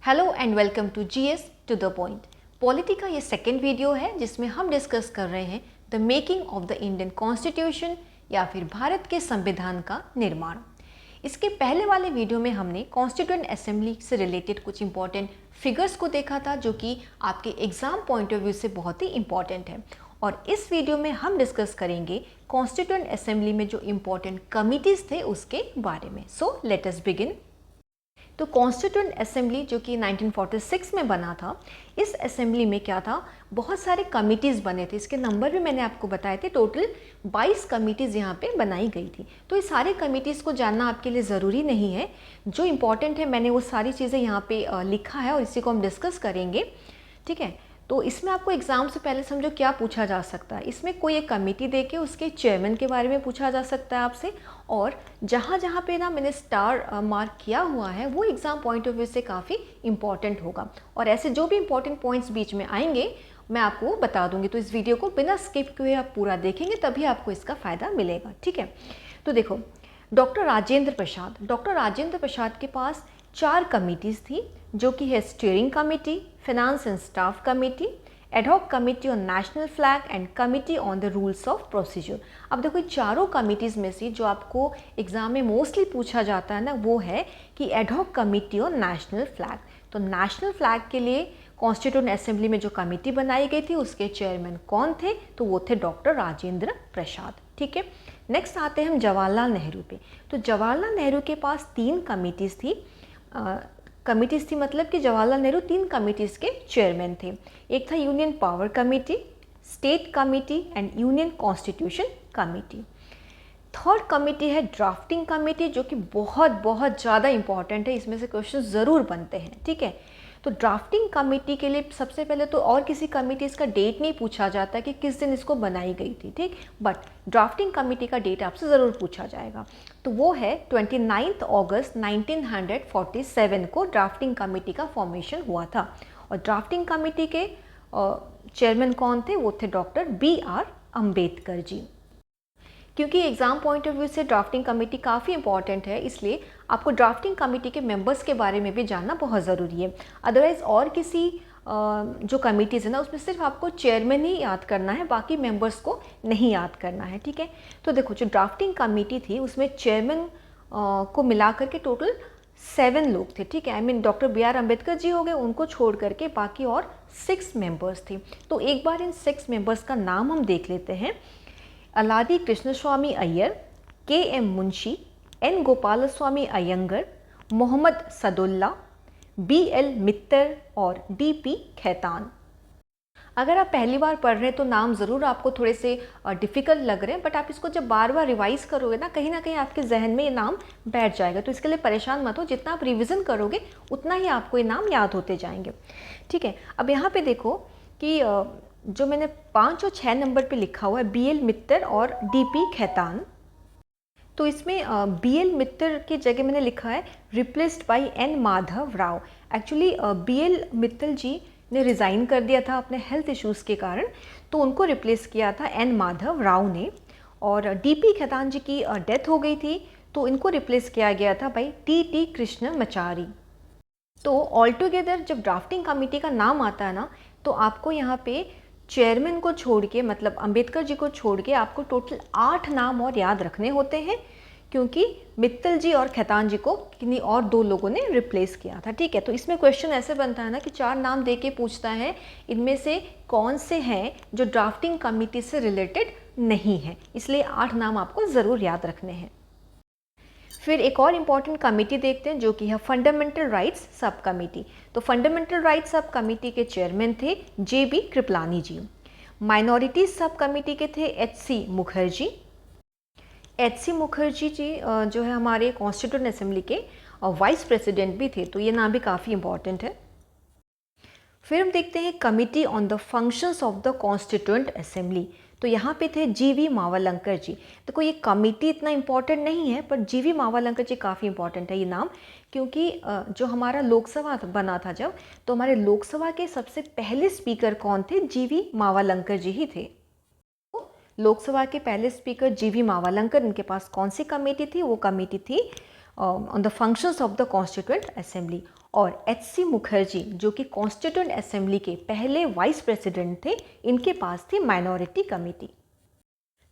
Hello and welcome to GS to the point. Polity का ये second video है जिसमें हम डिस्कस कर रहे हैं the making of the Indian constitution या फिर भारत के संविधान का निर्माण। इसके पहले वाले वीडियो में हमने कॉन्स्टिट्यूएंट असेंबली से रिलेटेड कुछ इंपॉर्टेंट फिगर्स को देखा था जो कि आपके एग्जाम पॉइंट ऑफ व्यू से बहुत ही इंपॉर्टेंट है। और इस वीडियो में हम डिस्कस करेंगे कॉन्स्टिट्यूएंट असेंबली में जो इंपॉर्टेंट कमिटीज़ थे उसके बारे में। So let us begin. तो कॉन्स्टिट्यूएंट असेंबली जो कि 1946 में बना था, इस असेंबली में क्या था, बहुत सारे कमिटीज़ बने थे। इसके नंबर भी मैंने आपको बताए थे। टोटल 22 कमिटीज़ यहाँ पे बनाई गई थी। तो ये सारे कमिटीज़ को जानना आपके लिए ज़रूरी नहीं है। जो इम्पॉर्टेंट है मैंने वो सारी चीज़ें यहाँ पे लिखा है और इसी को हम डिस्कस करेंगे। ठीक है, तो इसमें आपको एग्ज़ाम से पहले समझो क्या पूछा जा सकता है। इसमें कोई एक कमेटी देके उसके चेयरमैन के बारे में पूछा जा सकता है आपसे, और जहाँ जहाँ पे ना मैंने स्टार मार्क किया हुआ है वो एग्ज़ाम पॉइंट ऑफ व्यू से काफ़ी इंपॉर्टेंट होगा। और ऐसे जो भी इंपॉर्टेंट पॉइंट्स बीच में आएंगे मैं आपको बता दूंगी। तो इस वीडियो को बिना स्किप किए आप पूरा देखेंगे तभी आपको इसका फ़ायदा मिलेगा। ठीक है, तो देखो, डॉक्टर राजेंद्र प्रसाद के पास 4 कमिटीज़ थी जो कि है steering committee, finance and staff committee, ad hoc committee on national flag and committee on the rules of procedure. अब देखो, चारों कमिटीज़ में से जो आपको एग्जाम में मोस्टली पूछा जाता है ना, वो है कि ad hoc committee on national flag. तो नेशनल फ्लैग के लिए कॉन्स्टिट्यूएंट असेंबली में जो कमेटी बनाई गई थी उसके चेयरमैन कौन थे, तो वो थे डॉक्टर राजेंद्र प्रसाद। ठीक है, नेक्स्ट आते हैं हम जवाहरलाल नेहरू पे। तो जवाहरलाल नेहरू के पास 3 कमिटीज़ थी, मतलब कि जवाहरलाल नेहरू 3 कमिटीज़ के चेयरमैन थे। एक था union power committee, state committee and union constitution committee. Third committee है ड्राफ्टिंग कमेटी जो कि बहुत ज़्यादा इंपॉर्टेंट है, इसमें से क्वेश्चन ज़रूर बनते हैं। ठीक है, तो ड्राफ्टिंग कमेटी के लिए सबसे पहले तो और किसी कमेटी का डेट नहीं पूछा जाता कि किस दिन इसको बनाई गई थी, ठीक, बट ड्राफ्टिंग कमेटी का डेट आपसे ज़रूर पूछा जाएगा। तो वो है 29 अगस्त 1947 को ड्राफ्टिंग कमेटी का फॉर्मेशन हुआ था। और ड्राफ्टिंग कमेटी के चेयरमैन कौन थे, वो थे डॉक्टर BR अम्बेडकर जी। क्योंकि एग्ज़ाम पॉइंट ऑफ व्यू से ड्राफ्टिंग कमेटी काफ़ी इंपॉर्टेंट है, इसलिए आपको ड्राफ्टिंग कमेटी के मेंबर्स के बारे में भी जानना बहुत ज़रूरी है। अदरवाइज़ और किसी जो कमिटीज़ है ना, उसमें सिर्फ आपको चेयरमैन ही याद करना है, बाकी मेंबर्स को नहीं याद करना है। ठीक है, तो देखो, जो ड्राफ्टिंग कमेटी थी उसमें चेयरमैन को मिला करके टोटल 7 लोग थे। ठीक है, डॉक्टर BR अम्बेडकर जी हो गए, उनको छोड़ करके बाकी और 6 मेंबर्स थे। तो एक बार इन 6 मेंबर्स का नाम हम देख लेते हैं। अलादी Krishnaswamy Iyer, KM Munshi, N Gopalaswamy Iyengar, Mohammad Saadulla, BL मित्तर और DP खैतान। अगर आप पहली बार पढ़ रहे हैं तो नाम ज़रूर आपको थोड़े से डिफ़िकल्ट लग रहे हैं, बट आप इसको जब बार बार रिवाइज़ करोगे ना, कहीं ना कहीं आपके जहन में ये नाम बैठ जाएगा। तो इसके लिए परेशान मत हो, जितना आप रिविज़न करोगे उतना ही आपको ये नाम याद होते जाएंगे। ठीक है, अब यहाँ पे देखो कि जो मैंने 5 और 6 नंबर पे लिखा हुआ है BL मित्तर और DP खैतान, तो इसमें BL मित्तर की जगह मैंने लिखा है replaced by N Madhav Rao. Actually BL Mittal ji ने रिज़ाइन कर दिया था अपने हेल्थ इश्यूज़ के कारण, तो उनको रिप्लेस किया था N माधव राव ने। और DP खैतान जी की डेथ हो गई थी, तो इनको रिप्लेस किया गया था बाई TT कृष्णमाचारी। तो ऑल टुगेदर जब ड्राफ्टिंग कमेटी का नाम आता है ना, तो आपको यहाँ पे चेयरमैन को छोड़ के, मतलब अंबेडकर जी को छोड़ के, आपको टोटल 8 नाम और याद रखने होते हैं, क्योंकि मित्तल जी और खैतान जी को किन्हीं और 2 लोगों ने रिप्लेस किया था। ठीक है, तो इसमें क्वेश्चन ऐसे बनता है ना कि 4 नाम दे के पूछता है, इनमें से कौन से हैं जो ड्राफ्टिंग कमेटी से रिलेटेड नहीं है, इसलिए 8 नाम आपको ज़रूर याद रखने हैं। फिर एक और इम्पॉर्टेंट कमेटी देखते हैं जो कि है फंडामेंटल राइट्स सब कमेटी। तो फंडामेंटल राइट्स सब कमेटी के चेयरमैन थे JB कृपलानी जी। माइनॉरिटीज सब कमेटी के थे HC मुखर्जी। HC मुखर्जी जी जो है हमारे कॉन्स्टिट्यूएंट असेंबली के वाइस प्रेसिडेंट भी थे, तो ये नाम भी काफ़ी इंपॉर्टेंट है। फिर हम देखते हैं committee on the functions of the constituent assembly. तो यहाँ पे थे GV मावलंकर जी। देखो, ये कमेटी इतना इम्पॉर्टेंट नहीं है, पर GV मावलंकर जी काफ़ी इंपॉर्टेंट है ये नाम, क्योंकि जो हमारा लोकसभा बना था जब, तो हमारे लोकसभा के सबसे पहले स्पीकर कौन थे, GV मावलंकर जी ही थे। तो लोकसभा के पहले स्पीकर GV मावलंकर, इनके पास कौन सी कमेटी थी, वो कमेटी थी on the functions of the constituent assembly. और एच.सी. मुखर्जी जो कि कॉन्स्टिट्यूएंट असेंबली के पहले वाइस प्रेसिडेंट थे, इनके पास थी माइनॉरिटी कमेटी।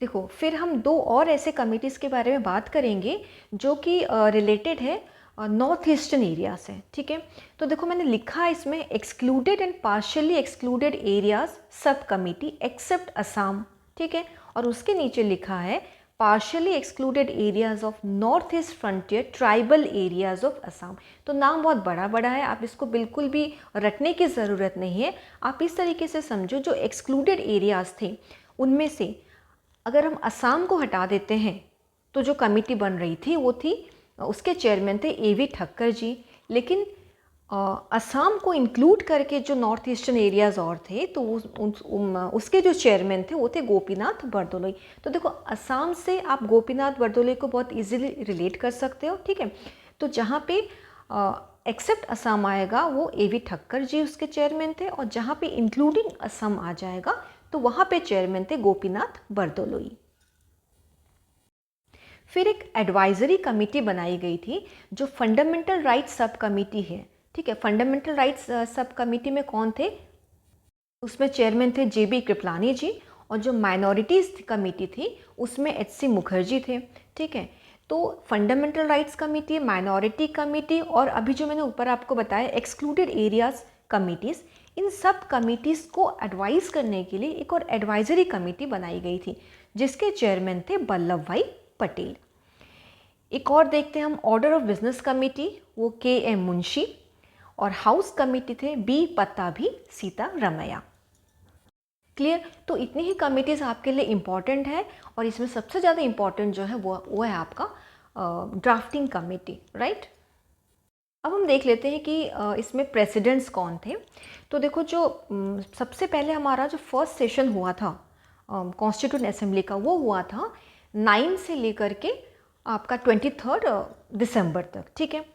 देखो, फिर हम दो और ऐसे कमिटीज़ के बारे में बात करेंगे जो कि रिलेटेड है नॉर्थ ईस्टर्न एरिया से। ठीक है, तो देखो मैंने लिखा है इसमें excluded and partially excluded areas सब कमिटी एक्सेप्ट असम। ठीक है, और उसके नीचे लिखा है partially excluded areas of north east frontier tribal areas of Assam. तो नाम बहुत बड़ा बड़ा है, आप इसको बिल्कुल भी रटने की ज़रूरत नहीं है। आप इस तरीके से समझो, जो एक्सक्लूडेड एरियाज थे उनमें से अगर हम असम को हटा देते हैं तो जो कमेटी बन रही थी वो थी, उसके चेयरमैन थे ए.वी. ठक्कर जी। लेकिन असम को इंक्लूड करके जो नॉर्थ ईस्टर्न एरियाज़ और थे तो उसके जो चेयरमैन थे वो थे गोपीनाथ बरदोलोई। तो देखो, असम से आप गोपीनाथ बरदोलोई को बहुत इजीली रिलेट कर सकते हो। ठीक है, तो जहाँ पे एक्सेप्ट असम आएगा वो ए.वी. ठक्कर जी उसके चेयरमैन थे, और जहाँ पे इंक्लूडिंग असम आ जाएगा तो वहाँ पे चेयरमैन थे गोपीनाथ बरदोलोई। फिर एक एडवाइजरी कमेटी बनाई गई थी जो फंडामेंटल राइट्स सब कमेटी है। ठीक है, फंडामेंटल राइट्स सब कमेटी में कौन थे? उसमें चेयरमैन थे जे.बी. कृपलानी जी, और जो माइनॉरिटीज़ कमेटी थी उसमें एच.सी. मुखर्जी थे। ठीक है, तो fundamental rights committee, minority committee और अभी जो मैंने ऊपर आपको बताया एक्सक्लूडेड एरियाज कमिटीज़, इन सब कमिटीज़ को एडवाइस करने के लिए एक और एडवाइजरी कमेटी बनाई गई थी जिसके चेयरमैन थे वल्लभ भाई पटेल। एक और देखते हैं हम, ऑर्डर ऑफ बिजनेस कमेटी, वो के.एम. मुंशी, और हाउस कमेटी थे बी. पत्ताभी सीतारमैया। क्लियर? तो इतनी ही कमिटीज़ आपके लिए इम्पॉर्टेंट है, और इसमें सबसे ज़्यादा इम्पॉर्टेंट जो है वो है आपका ड्राफ्टिंग कमेटी, राइट। अब हम देख लेते हैं कि इसमें प्रेसिडेंट्स कौन थे। तो देखो, जो सबसे पहले हमारा जो फर्स्ट सेशन हुआ था कॉन्स्टिट्यूएंट असेंबली का, वो हुआ था 9 से लेकर के आपका 23 दिसंबर तक। ठीक है,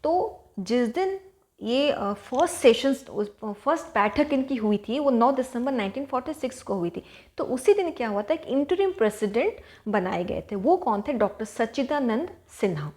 तो जिस दिन ये फर्स्ट सेशन, फर्स्ट बैठक इनकी हुई थी वो 9 दिसंबर 1946 को हुई थी। तो उसी दिन क्या हुआ था, एक इंटरिम प्रेसिडेंट बनाए गए थे। वो कौन थे? डॉक्टर सच्चिदानंद सिन्हा।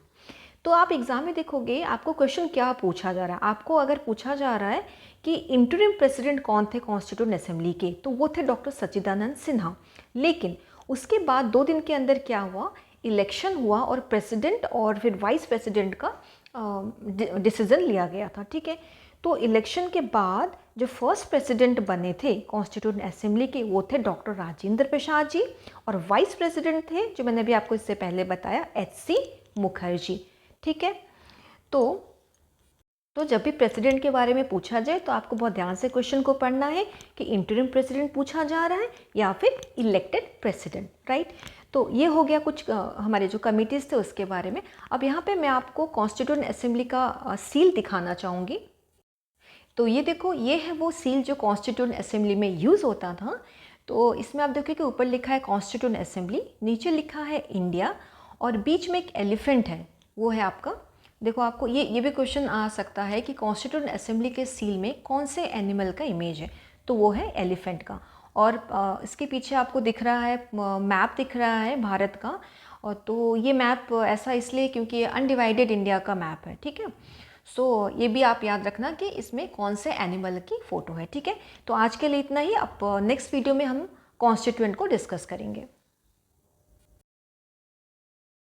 तो आप एग्जाम में देखोगे आपको क्वेश्चन क्या पूछा जा रहा है। आपको अगर पूछा जा रहा है कि इंटरिम प्रेसिडेंट कौन थे कॉन्स्टिट्यूएंट असेंबली के, तो वो थे डॉक्टर सच्चिदानंद सिन्हा। लेकिन उसके बाद 2 दिन के अंदर क्या हुआ, इलेक्शन हुआ और प्रेसिडेंट और फिर वाइस प्रेसिडेंट का डिसीजन लिया गया था। ठीक है, तो इलेक्शन के बाद जो फर्स्ट प्रेसिडेंट बने थे कॉन्स्टिट्यूएंट असेंबली के वो थे डॉक्टर राजेंद्र प्रसाद जी, और वाइस प्रेसिडेंट थे जो मैंने अभी आपको इससे पहले बताया एच.सी. मुखर्जी। ठीक है, तो जब भी प्रेसिडेंट के बारे में पूछा जाए तो आपको बहुत ध्यान से क्वेश्चन को पढ़ना है कि इंटरिम प्रेसिडेंट पूछा जा रहा है या फिर इलेक्टेड प्रेसिडेंट, राइट। तो ये हो गया कुछ हमारे जो कमिटीज़ थे उसके बारे में। अब यहाँ पे मैं आपको कॉन्स्टिट्यूएंट असेंबली का सील दिखाना चाहूँगी। तो ये देखो, ये है वो सील जो कॉन्स्टिट्यूएंट असेंबली में यूज़ होता था। तो इसमें आप देखिए कि ऊपर लिखा है कॉन्स्टिट्यूएंट असेंबली, नीचे लिखा है इंडिया, और बीच में एक एलिफेंट है, वो है आपका। देखो, आपको ये भी क्वेश्चन आ सकता है कि कॉन्स्टिट्यूएंट असेंबली के सील में कौन से एनिमल का इमेज है, तो वो है एलिफेंट का। और इसके पीछे आपको दिख रहा है मैप दिख रहा है भारत का, और तो ये मैप ऐसा इसलिए क्योंकि ये अनडिवाइडेड इंडिया का मैप है। ठीक है, सो ये भी आप याद रखना कि इसमें कौन से एनिमल की फ़ोटो है। ठीक है, तो आज के लिए इतना ही। अब नेक्स्ट वीडियो में हम कॉन्स्टिट्यूएंट को डिस्कस करेंगे।